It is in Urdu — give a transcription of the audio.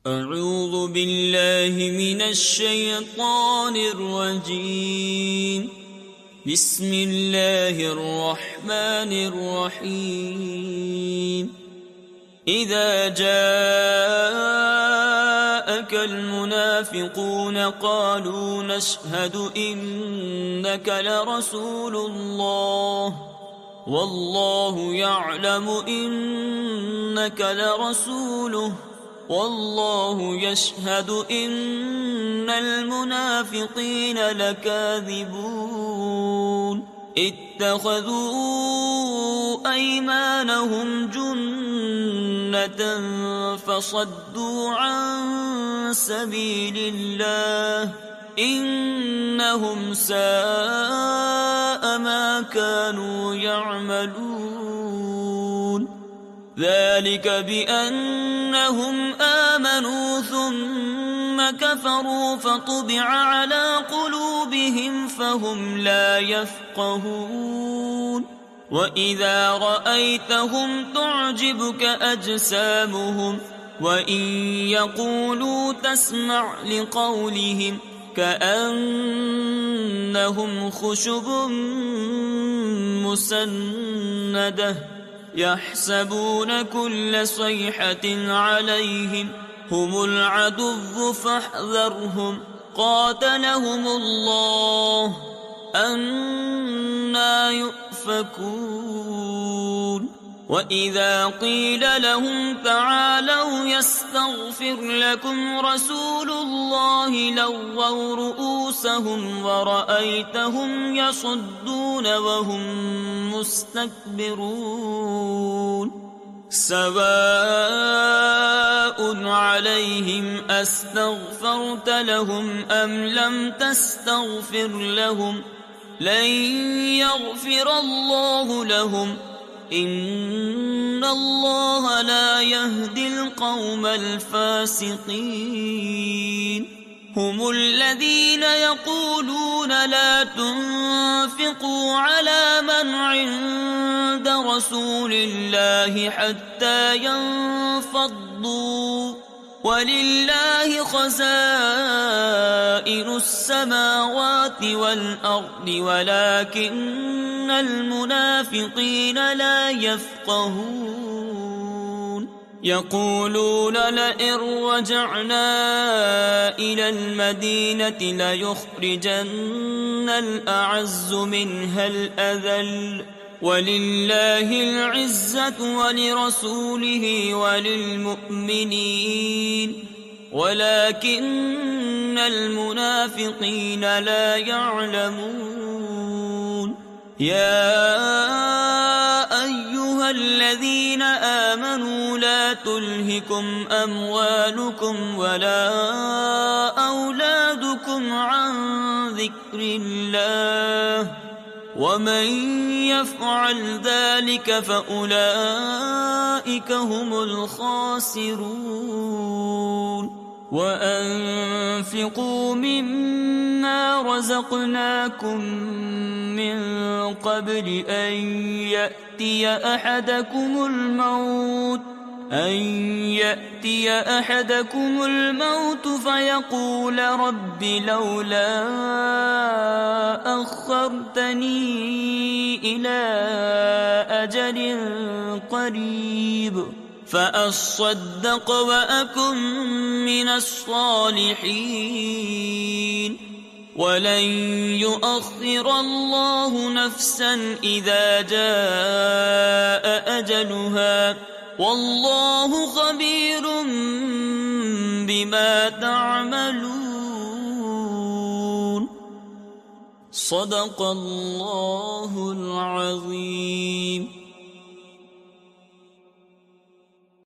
أعوذ بالله من الشيطان الرجيم. بسم الله الرحمن الرحيم. إذا جاءك المنافقون قالوا نشهد إنك لرسول الله والله يعلم إنك لرسوله والله يشهد إن المنافقين لكاذبون اتخذوا أيمانهم جنة فصدوا عن سبيل الله إنهم ساء ما كانوا يعملون ذلك بأنهم آمنوا ثم كفروا فطبع على قلوبهم فهم لا يفقهون وإذا رأيتهم تعجبك أجسامهم وإن يقولوا تسمع لقولهم كأنهم خشب مسندة يحسبون كل صيحة عليهم هم العدو فاحذرهم قاتلهم الله أنى يؤفكون وإذا قيل لهم تعالوا يستغفر لكم رسول الله لووا رؤوسهم ورأيتهم يصدون وهم مستكبرون سواء عليهم أستغفرت لهم أم لم تستغفر لهم لن يغفر الله لهم إن الله لا يهدي القوم الفاسقين هم الذين يقولون لا تنفقوا على من عند رسول الله حتى ينفضوا ولله خزائن السماوات والأرض ولكن المنافقين لا يفقهون يقولون لئن رجعنا إلى المدينة ليخرجن الأعز منها الأذل ولله العزة ولرسوله وللمؤمنين ولكن المنافقين لا يعلمون يا أيها الذين آمنوا لا تلهكم أموالكم ولا أولادكم عن ذكر الله ومن يفعل ذلك فأولئك هم الخاسرون وأنفقوا مما رزقناكم من قبل أن يأتي أحدكم الموت فيقول رب لولا أخرتني إلى أجل قريب فأصدق وأكن من الصالحين ولن يؤخر الله نفسا إذا جاء أجلها والله خبير بما تعملون صدق الله العظيم.